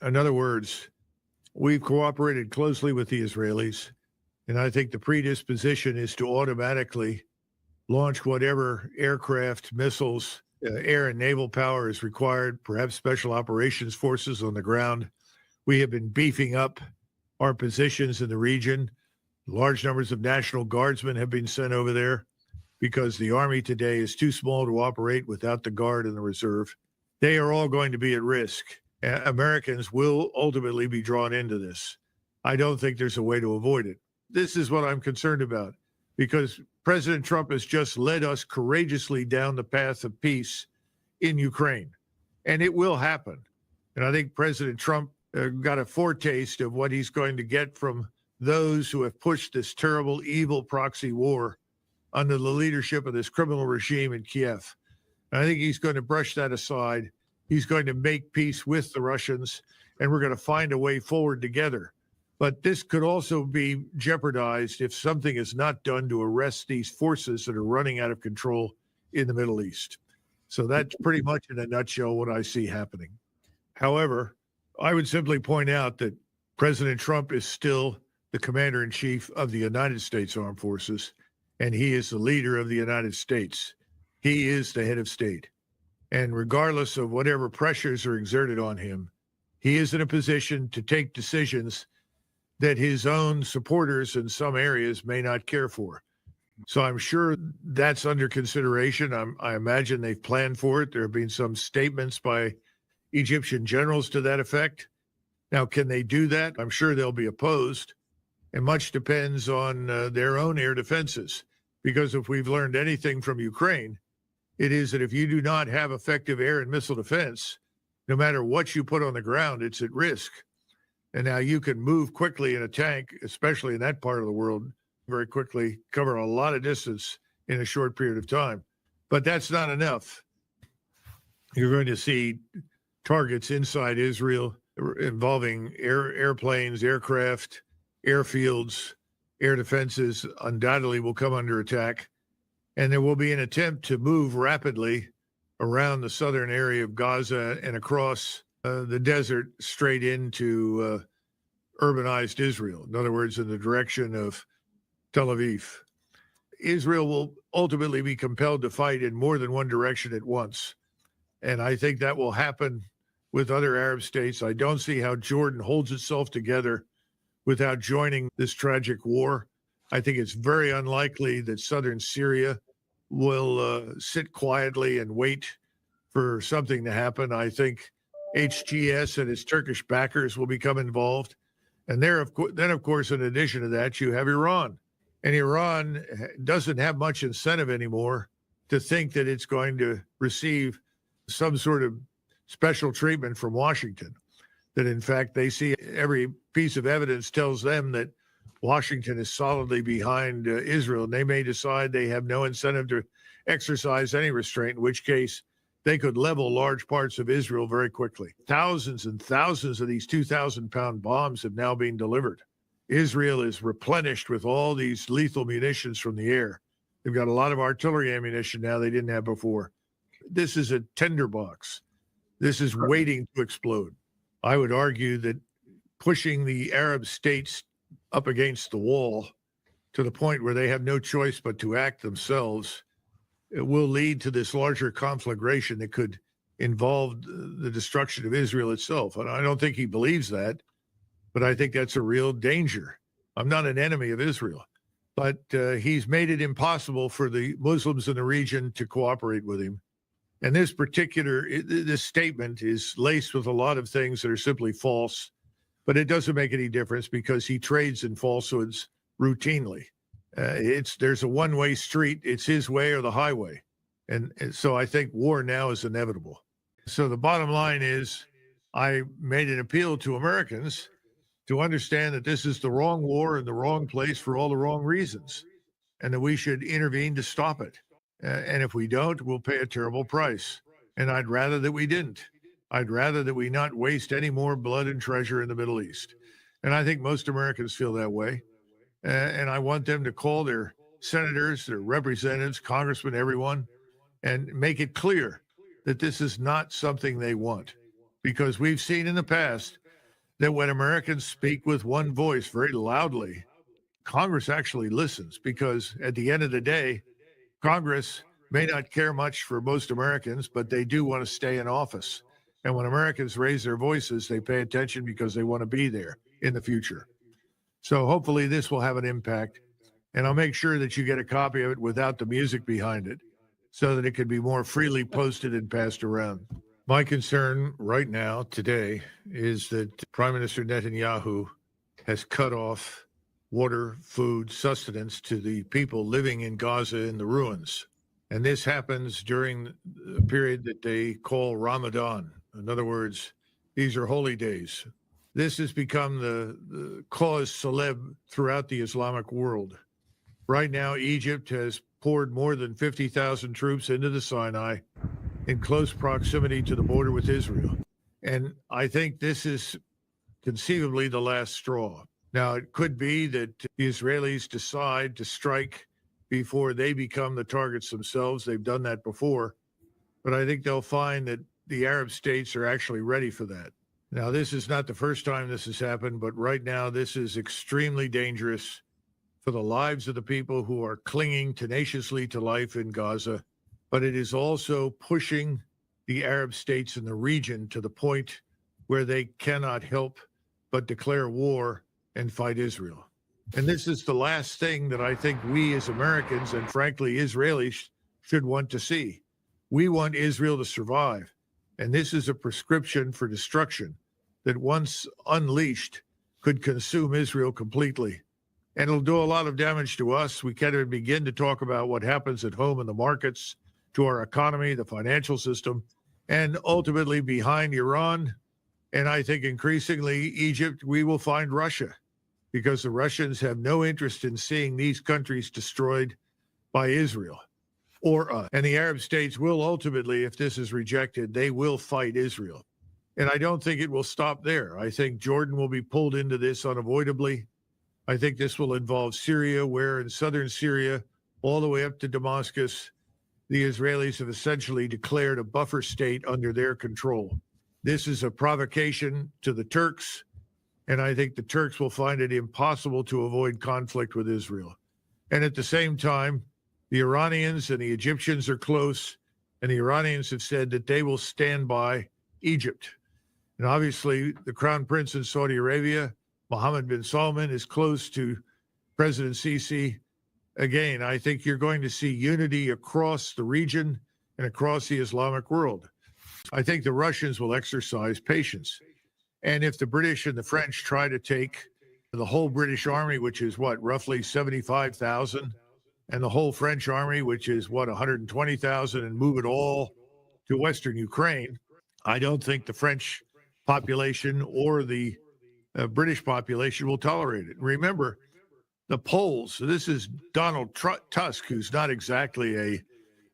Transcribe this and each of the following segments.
In other words, we've cooperated closely with the Israelis, and I think the predisposition is to automatically launch whatever aircraft, missiles, air and naval power is required, perhaps special operations forces on the ground. We have been beefing up our positions in the region. Large numbers of National Guardsmen have been sent over there because the Army today is too small to operate without the Guard and the Reserve. They are all going to be at risk. Americans will ultimately be drawn into this. I don't think there's a way to avoid it. This is what I'm concerned about, because President Trump has just led us courageously down the path of peace in Ukraine, and it will happen. And I think President Trump got a foretaste of what he's going to get from those who have pushed this terrible, evil proxy war under the leadership of this criminal regime in Kiev. And I think he's going to brush that aside. He's going to make peace with the Russians, and we're going to find a way forward together. But this could also be jeopardized if something is not done to arrest these forces that are running out of control in the Middle East. So that's pretty much in a nutshell what I see happening. However, I would simply point out that President Trump is still the commander-in-chief of the United States Armed Forces, and he is the leader of the United States. He is the head of state. And regardless of whatever pressures are exerted on him, he is in a position to take decisions that his own supporters in some areas may not care for. So I'm sure that's under consideration. I imagine they've planned for it. There have been some statements by Egyptian generals to that effect. Now, can they do that? I'm sure they'll be opposed. And much depends on their own air defenses. Because if we've learned anything from Ukraine, it is that if you do not have effective air and missile defense, no matter what you put on the ground, it's at risk. And now you can move quickly in a tank, especially in that part of the world, very quickly, cover a lot of distance in a short period of time. But that's not enough. You're going to see targets inside Israel involving airplanes, aircraft, airfields, air defenses undoubtedly will come under attack. And there will be an attempt to move rapidly around the southern area of Gaza and across the desert straight into urbanized Israel. In other words, in the direction of Tel Aviv. Israel will ultimately be compelled to fight in more than one direction at once. And I think that will happen with other Arab states. I don't see how Jordan holds itself together without joining this tragic war. I think it's very unlikely that southern Syria will sit quietly and wait for something to happen. I think HTS and its Turkish backers will become involved. And then, of course, in addition to that, you have Iran. And Iran doesn't have much incentive anymore to think that it's going to receive some sort of special treatment from Washington. That, in fact, they see every piece of evidence tells them that Washington is solidly behind Israel. And they may decide they have no incentive to exercise any restraint, in which case they could level large parts of Israel very quickly. Thousands and thousands of these 2,000-pound bombs have now been delivered. Israel is replenished with all these lethal munitions from the air. They've got a lot of artillery ammunition now they didn't have before. This is a tinderbox. This is waiting to explode. I would argue that pushing the Arab states up against the wall to the point where they have no choice but to act themselves, it will lead to this larger conflagration that could involve the destruction of Israel itself. And I don't think he believes that, but I think that's a real danger. I'm not an enemy of Israel, but he's made it impossible for the Muslims in the region to cooperate with him. And this statement is laced with a lot of things that are simply false, but it doesn't make any difference because he trades in falsehoods routinely. There's a one-way street. It's his way or the highway. And so I think war now is inevitable. So the bottom line is I made an appeal to Americans to understand that this is the wrong war in the wrong place for all the wrong reasons, and that we should intervene to stop it. And if we don't, we'll pay a terrible price. And I'd rather that we didn't. I'd rather that we not waste any more blood and treasure in the Middle East. And I think most Americans feel that way. And I want them to call their senators, their representatives, congressmen, everyone, and make it clear that this is not something they want. Because we've seen in the past that when Americans speak with one voice very loudly, Congress actually listens, because at the end of the day, Congress may not care much for most Americans, but they do want to stay in office. And when Americans raise their voices, they pay attention because they want to be there in the future. So hopefully this will have an impact. And I'll make sure that you get a copy of it without the music behind it, so that it can be more freely posted and passed around. My concern right now, today, is that Prime Minister Netanyahu has cut off water, food, sustenance to the people living in Gaza in the ruins. And this happens during a period that they call Ramadan. In other words, these are holy days. This has become the cause célèbre throughout the Islamic world. Right now, Egypt has poured more than 50,000 troops into the Sinai in close proximity to the border with Israel. And I think this is conceivably the last straw. Now, it could be that the Israelis decide to strike before they become the targets themselves. They've done that before. But I think they'll find that the Arab states are actually ready for that. Now, this is not the first time this has happened, but right now this is extremely dangerous for the lives of the people who are clinging tenaciously to life in Gaza. But it is also pushing the Arab states in the region to the point where they cannot help but declare war and fight Israel. And this is the last thing that I think we as Americans, and frankly Israelis, should want to see. We want Israel to survive. And this is a prescription for destruction that, once unleashed, could consume Israel completely. And it'll do a lot of damage to us. We can't even begin to talk about what happens at home in the markets, to our economy, the financial system, and ultimately behind Iran, and I think increasingly Egypt, we will find Russia, because the Russians have no interest in seeing these countries destroyed by Israel or us. And the Arab states will ultimately, if this is rejected, they will fight Israel. And I don't think it will stop there. I think Jordan will be pulled into this unavoidably. I think this will involve Syria, where in southern Syria, all the way up to Damascus, the Israelis have essentially declared a buffer state under their control. This is a provocation to the Turks, and I think the Turks will find it impossible to avoid conflict with Israel. And at the same time, the Iranians and the Egyptians are close, and the Iranians have said that they will stand by Egypt. And obviously, the Crown Prince in Saudi Arabia, Mohammed bin Salman, is close to President Sisi. Again, I think you're going to see unity across the region and across the Islamic world. I think the Russians will exercise patience. And if the British and the French try to take the whole British army, which is what, roughly 75,000, and the whole French army, which is what, 120,000, and move it all to Western Ukraine, I don't think the French population or the British population will tolerate it. Remember, the Poles, this is Donald Tusk, who's not exactly a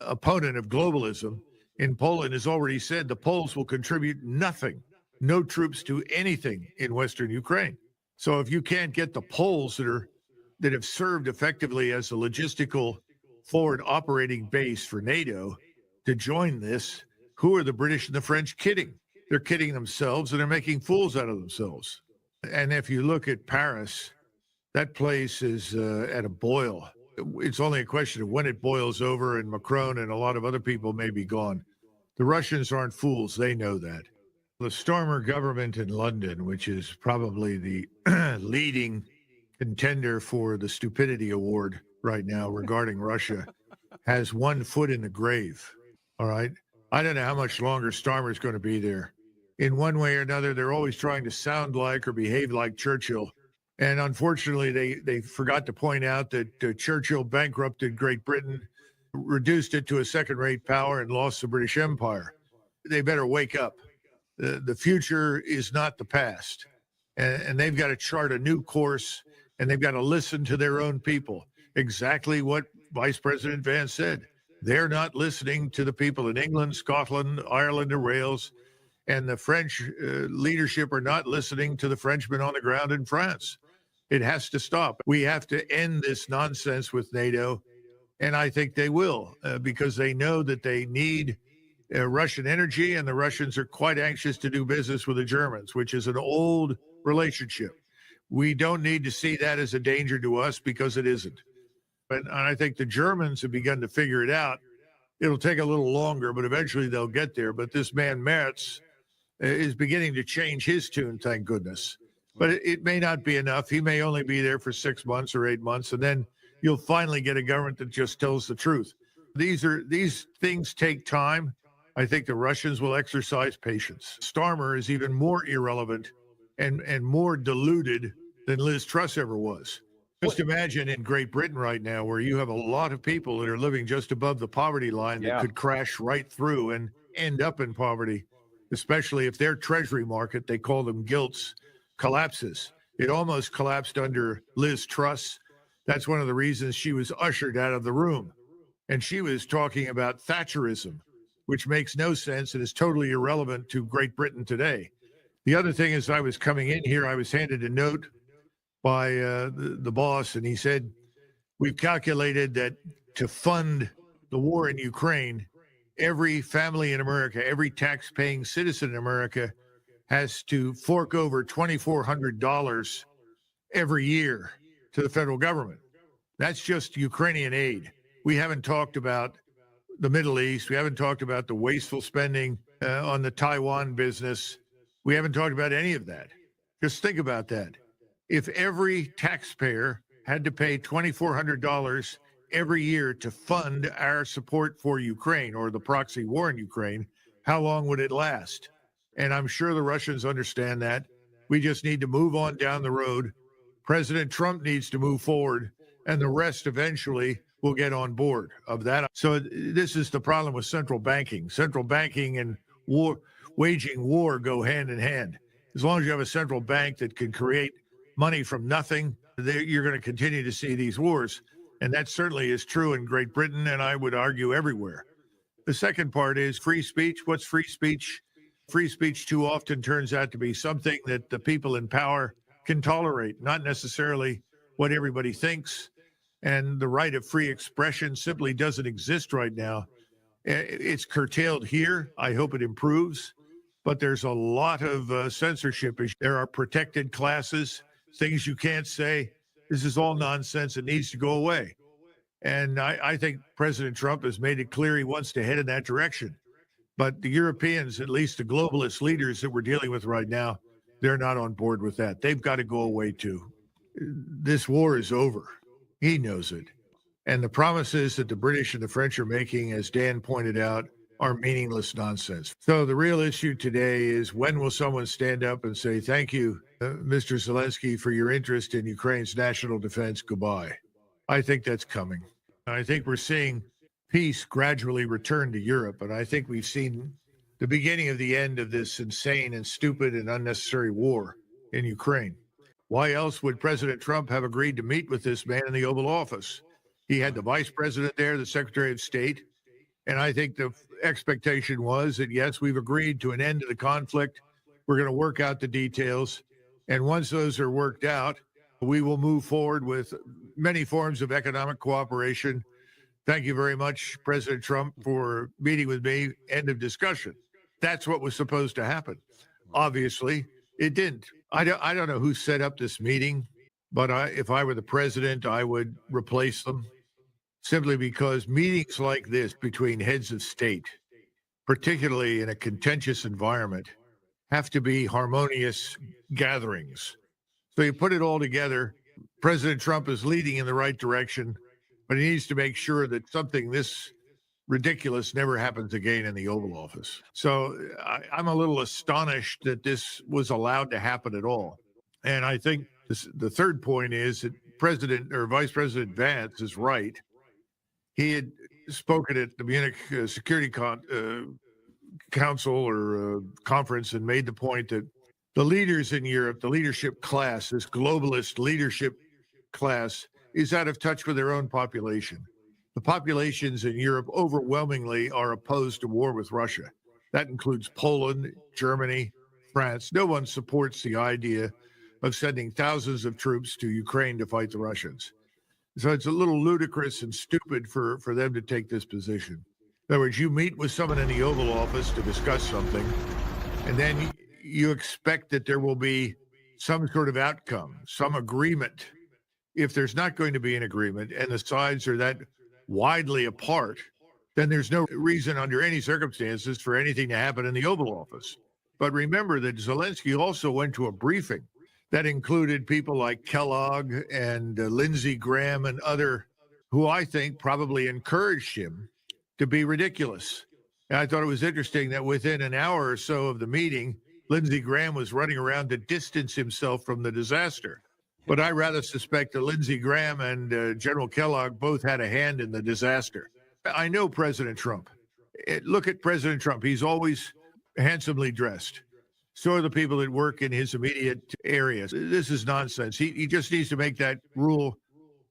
opponent of globalism in Poland, has already said the Poles will contribute nothing, no troops to anything in Western Ukraine. So if you can't get the Poles that have served effectively as a logistical forward operating base for NATO to join this, who are the British and the French kidding? They're kidding themselves, and they're making fools out of themselves. And if you look at Paris, that place is at a boil. It's only a question of when it boils over, and Macron and a lot of other people may be gone. The Russians aren't fools. They know that. The Starmer government in London, which is probably the leading contender for the stupidity award right now regarding Russia, has one foot in the grave. All right. I don't know how much longer Starmer's going to be there. In one way or another, they're always trying to sound like or behave like Churchill. And unfortunately, they forgot to point out that Churchill bankrupted Great Britain, reduced it to a second-rate power, and lost the British Empire. They better wake up. The future is not the past. And they've got to chart a new course, and they've got to listen to their own people. Exactly what Vice President Vance said. They're not listening to the people in England, Scotland, Ireland, and Wales, and the French leadership are not listening to the Frenchmen on the ground in France. It has to stop. We have to end this nonsense with NATO, and I think they will, because they know that they need Russian energy, and the Russians are quite anxious to do business with the Germans, which is an old relationship. We don't need to see that as a danger to us because it isn't. And I think the Germans have begun to figure it out. It'll take a little longer, but eventually they'll get there. But this man, Merz, is beginning to change his tune, thank goodness. But it may not be enough. He may only be there for 6 months or 8 months, and then you'll finally get a government that just tells the truth. These things take time. I think the Russians will exercise patience. Starmer is even more irrelevant and more diluted than Liz Truss ever was. Just imagine in Great Britain right now, where you have a lot of people that are living just above the poverty line that could crash right through and end up in poverty, especially if their treasury market, they call them gilts, collapses. It almost collapsed under Liz Truss. That's one of the reasons she was ushered out of the room. And she was talking about Thatcherism, which makes no sense and is totally irrelevant to Great Britain today. The other thing is, I was coming in here, I was handed a note by the boss, and he said, we've calculated that to fund the war in Ukraine, every family in America, every tax-paying citizen in America has to fork over $2,400 every year to the federal government. That's just Ukrainian aid. We haven't talked about the Middle East. We haven't talked about the wasteful spending on the Taiwan business. We haven't talked about any of that. Just think about that. If every taxpayer had to pay $2,400 every year to fund our support for Ukraine or the proxy war in Ukraine, how long would it last? And I'm sure the Russians understand that. We just need to move on down the road. President Trump needs to move forward, and the rest eventually will get on board of that. So this is the problem with central banking. Central banking and war, waging war go hand in hand. As long as you have a central bank that can create money from nothing, you're going to continue to see these wars. And that certainly is true in Great Britain, and I would argue everywhere. The second part is free speech. What's free speech? Free speech too often turns out to be something that the people in power can tolerate, not necessarily what everybody thinks. And the right of free expression simply doesn't exist right now. It's curtailed here. I hope it improves. But there's a lot of censorship. There are protected classes, things you can't say. This is all nonsense. It needs to go away. And I think President Trump has made it clear he wants to head in that direction. But the Europeans, at least the globalist leaders that we're dealing with right now, they're not on board with that. They've got to go away too. This war is over. He knows it. And the promises that the British and the French are making, as Dan pointed out, are meaningless nonsense. So the real issue today is, when will someone stand up and say, thank you, Mr. Zelensky, for your interest in Ukraine's national defense. Goodbye. I think that's coming. I think we're seeing peace gradually return to Europe. And I think we've seen the beginning of the end of this insane and stupid and unnecessary war in Ukraine. Why else would President Trump have agreed to meet with this man in the Oval Office? He had the vice president there, the Secretary of State. And I think the expectation was that, yes, we've agreed to an end to the conflict. We're going to work out the details. And once those are worked out, we will move forward with many forms of economic cooperation. Thank you very much, President Trump, for meeting with me. End of discussion. That's what was supposed to happen. Obviously, it didn't. I don't know who set up this meeting, but if I were the president, I would replace them, simply because meetings like this between heads of state, particularly in a contentious environment, have to be harmonious gatherings. So you put it all together. President Trump is leading in the right direction, but he needs to make sure that something this ridiculous never happens again in the Oval Office. So I'm a little astonished that this was allowed to happen at all. And I think the third point is that President or Vice President Vance is right. He had spoken at the Munich Security Council or conference and made the point that the leaders in Europe, the leadership class, this globalist leadership class, is out of touch with their own population. The populations in Europe overwhelmingly are opposed to war with Russia. That includes Poland, Germany, France. No one supports the idea of sending thousands of troops to Ukraine to fight the Russians. So it's a little ludicrous and stupid for them to take this position. In other words, you meet with someone in the Oval Office to discuss something, and then you expect that there will be some sort of outcome, some agreement. If there's not going to be an agreement and the sides are that widely apart, then there's no reason under any circumstances for anything to happen in the Oval Office. But remember that Zelensky also went to a briefing that included people like Kellogg and Lindsey Graham and other who I think probably encouraged him to be ridiculous. And I thought it was interesting that within an hour or so of the meeting, Lindsey Graham was running around to distance himself from the disaster. But I rather suspect that Lindsey Graham and General Kellogg both had a hand in the disaster. I know President Trump. Look at President Trump. He's always handsomely dressed. So are the people that work in his immediate areas. This is nonsense. He just needs to make that rule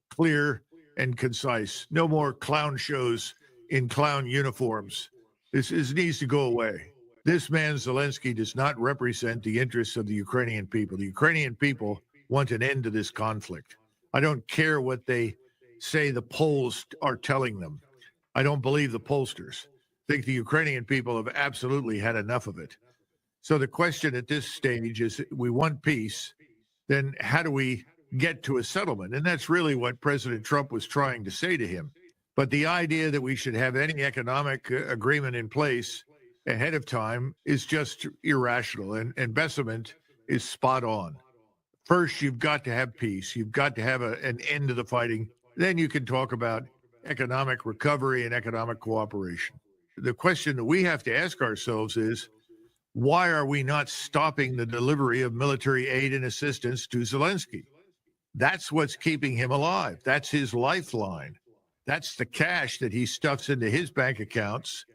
clear and concise. No more clown shows in clown uniforms. This needs to go away. This man, Zelensky, does not represent the interests of the Ukrainian people. The Ukrainian people want an end to this conflict. I don't care what they say the polls are telling them. I don't believe the pollsters. I think the Ukrainian people have absolutely had enough of it. So the question at this stage is, we want peace, then how do we get to a settlement? And that's really what President Trump was trying to say to him. But the idea that we should have any economic agreement in place ahead of time is just irrational. And Besament is spot on. First, you've got to have peace. You've got to have an end to the fighting. Then you can talk about economic recovery and economic cooperation. The question that we have to ask ourselves is, why are we not stopping the delivery of military aid and assistance to Zelensky? That's what's keeping him alive. That's his lifeline. That's the cash that he stuffs into his bank accounts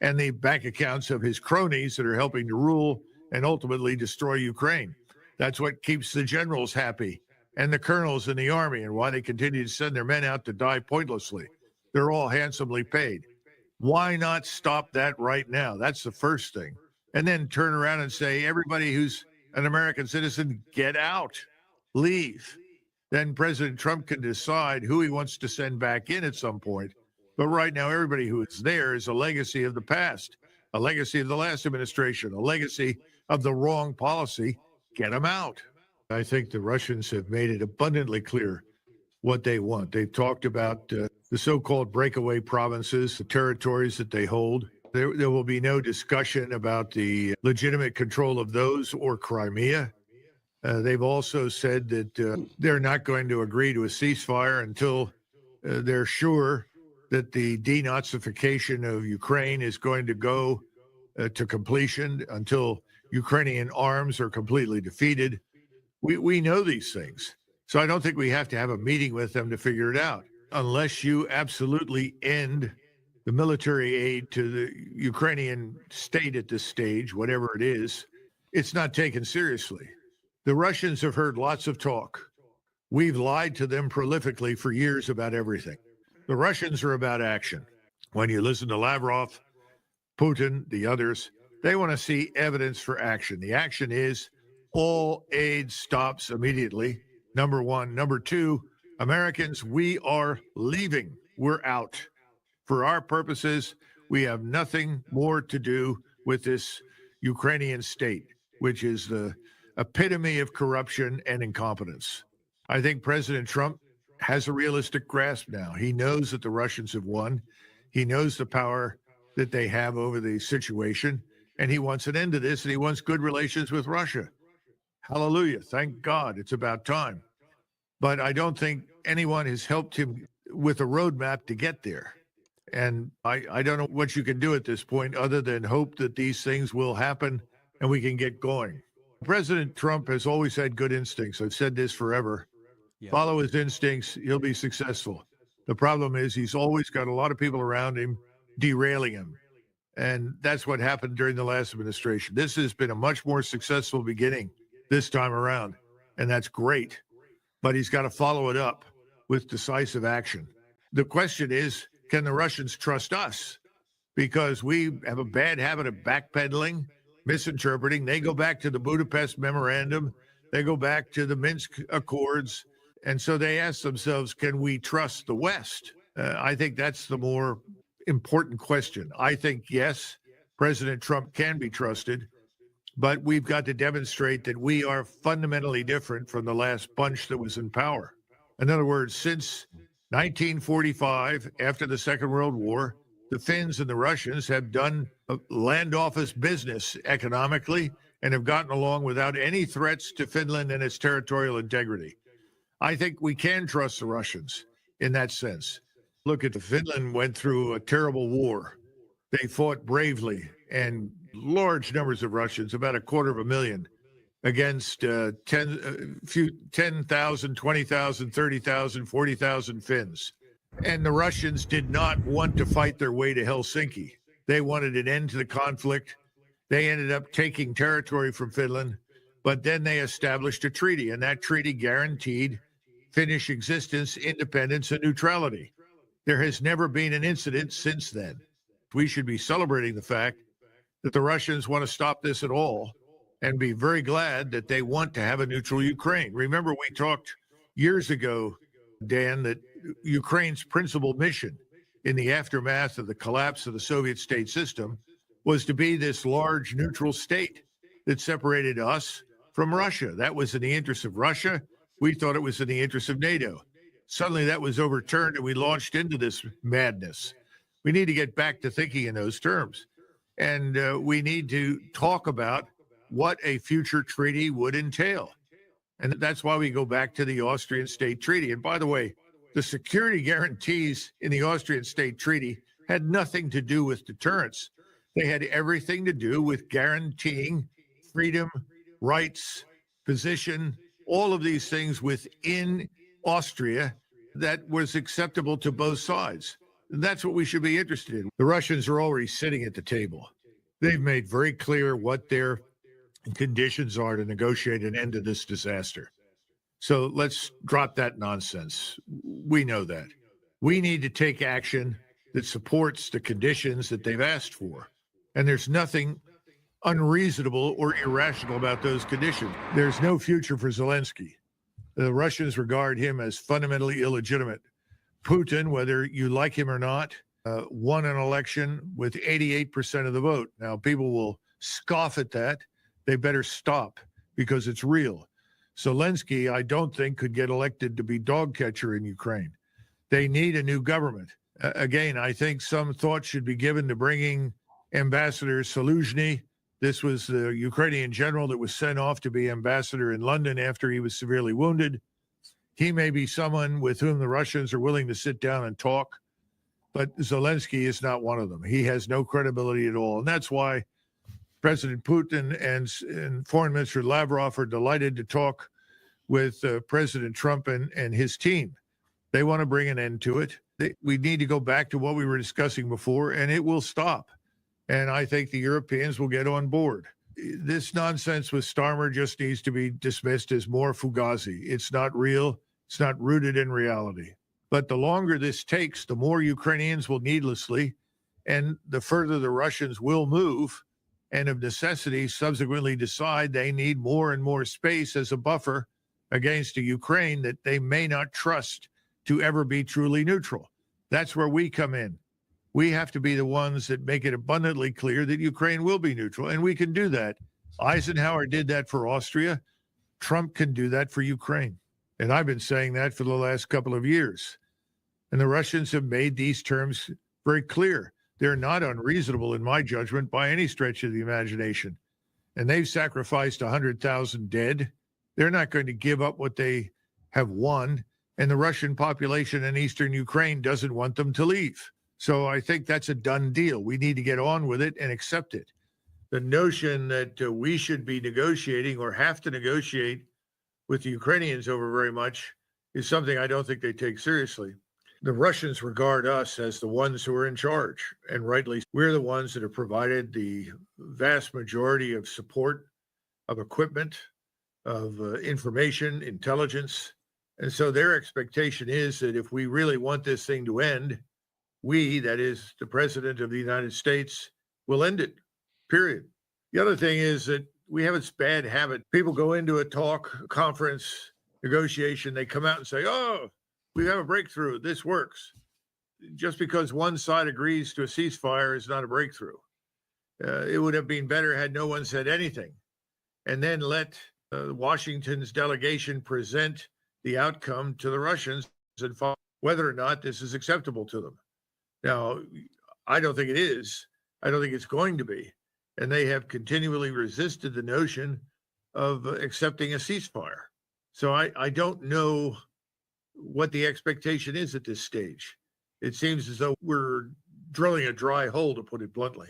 and the bank accounts of his cronies that are helping to rule and ultimately destroy Ukraine. That's what keeps the generals happy and the colonels in the army, and why they continue to send their men out to die pointlessly. They're all handsomely paid. Why not stop that right now? That's the first thing. And then turn around and say, everybody who's an American citizen, get out, leave. Then President Trump can decide who he wants to send back in at some point. But right now, everybody who is there is a legacy of the past, a legacy of the last administration, a legacy of the wrong policy. Get them out. I think the Russians have made it abundantly clear what they want. They've talked about the so-called breakaway provinces, the territories that they hold. There will be no discussion about the legitimate control of those or Crimea. They've also said that they're not going to agree to a ceasefire until they're sure that the denazification of Ukraine is going to go to completion, until Ukrainian arms are completely defeated. We know these things. So I don't think we have to have a meeting with them to figure it out, unless you absolutely end the military aid to the Ukrainian state at this stage, whatever it is. It's not taken seriously. The Russians have heard lots of talk. We've lied to them prolifically for years about everything. The Russians are about action. When you listen to Lavrov, Putin, the others, they want to see evidence for action. The action is all aid stops immediately, number one. Number two, Americans, we are leaving. We're out. For our purposes, we have nothing more to do with this Ukrainian state, which is the epitome of corruption and incompetence. I think President Trump has a realistic grasp now. He knows that the Russians have won. He knows the power that they have over the situation, and he wants an end to this, and he wants good relations with Russia. Hallelujah. Thank God. It's about time. But I don't think anyone has helped him with a roadmap to get there. And I don't know what you can do at this point other than hope that these things will happen and we can get going. President Trump has always had good instincts. I've said this forever. Yeah. Follow his instincts, he'll be successful. The problem is he's always got a lot of people around him derailing him. And that's what happened during the last administration. This has been a much more successful beginning this time around, and that's great. But he's got to follow it up with decisive action. The question is, can the Russians trust us? Because we have a bad habit of backpedaling, misinterpreting. They go back to the Budapest Memorandum. They go back to the Minsk Accords. And so they ask themselves, can we trust the West? I think that's the more important question. I think, yes, President Trump can be trusted. but we've got to demonstrate that we are fundamentally different from the last bunch that was in power. In other words, since 1945, after the Second World War, the Finns and the Russians have done land office business economically and have gotten along without any threats to Finland and its territorial integrity. I think we can trust the Russians in that sense. Look at Finland went through a terrible war. They fought bravely, and large numbers of Russians, about 250,000, against 10,000, 20,000, 30,000, 40,000 Finns. And the Russians did not want to fight their way to Helsinki. They wanted an end to the conflict. They ended up taking territory from Finland, but then they established a treaty, and that treaty guaranteed Finnish existence, independence, and neutrality. There has never been an incident since then. We should be celebrating the fact that the Russians want to stop this at all and be very glad that they want to have a neutral Ukraine. Remember, we talked years ago, Dan, that Ukraine's principal mission in the aftermath of the collapse of the Soviet state system was to be this large neutral state that separated us from Russia. That was in the interest of Russia. We thought it was in the interest of NATO. Suddenly that was overturned and we launched into this madness. We need to get back to thinking in those terms. And we need to talk about what a future treaty would entail. And that's why we go back to the Austrian State Treaty. And by the way, the security guarantees in the Austrian State Treaty had nothing to do with deterrence. They had everything to do with guaranteeing freedom, rights, position, all of these things within Austria that was acceptable to both sides. That's what we should be interested in. The Russians are already sitting at the table. They've made very clear what their conditions are to negotiate an end to this disaster. So let's drop that nonsense. We know that. We need to take action that supports the conditions that they've asked for. And there's nothing unreasonable or irrational about those conditions. There's no future for Zelensky. The Russians regard him as fundamentally illegitimate. Putin, whether you like him or not, won an election with 88% of the vote. Now, people will scoff at that. They better stop because it's real. Zelensky, I don't think, could get elected to be dog catcher in Ukraine. They need a new government. Again, I think some thought should be given to bringing Ambassador Saluzhny. This was the Ukrainian general that was sent off to be ambassador in London after he was severely wounded. He may be someone with whom the Russians are willing to sit down and talk, but Zelensky is not one of them. He has no credibility at all. And that's why President Putin and Foreign Minister Lavrov are delighted to talk with President Trump and his team. They want to bring an end to it. We need to go back to what we were discussing before, and it will stop. And I think the Europeans will get on board. This nonsense with Starmer just needs to be dismissed as more fugazi. It's not real. It's not rooted in reality. But the longer this takes, the more Ukrainians will needlessly, and the further the Russians will move, and of necessity subsequently decide they need more and more space as a buffer against a Ukraine that they may not trust to ever be truly neutral. That's where we come in. We have to be the ones that make it abundantly clear that Ukraine will be neutral, and we can do that. Eisenhower did that for Austria. Trump can do that for Ukraine. And I've been saying that for the last couple of years. And the Russians have made these terms very clear. They're not unreasonable, in my judgment, by any stretch of the imagination. And they've sacrificed 100,000 dead. They're not going to give up what they have won. And the Russian population in eastern Ukraine doesn't want them to leave. So I think that's a done deal. We need to get on with it and accept it. The notion that we should be negotiating or have to negotiate with the Ukrainians over very much is something I don't think they take seriously. The Russians regard us as the ones who are in charge, and rightly, we're the ones that have provided the vast majority of support, of equipment, of information, intelligence. And so their expectation is that if we really want this thing to end, we, that is the President of the United States, will end it, period. The other thing is that we have this bad habit. People go into a talk, conference, negotiation, they come out and say, oh, we have a breakthrough, this works. Just because one side agrees to a ceasefire is not a breakthrough. It would have been better had no one said anything. and then let Washington's delegation present the outcome to the Russians and find whether or not this is acceptable to them. Now, I don't think it is. I don't think it's going to be. And they have continually resisted the notion of accepting a ceasefire. So I don't know what the expectation is at this stage. It seems as though we're drilling a dry hole, to put it bluntly.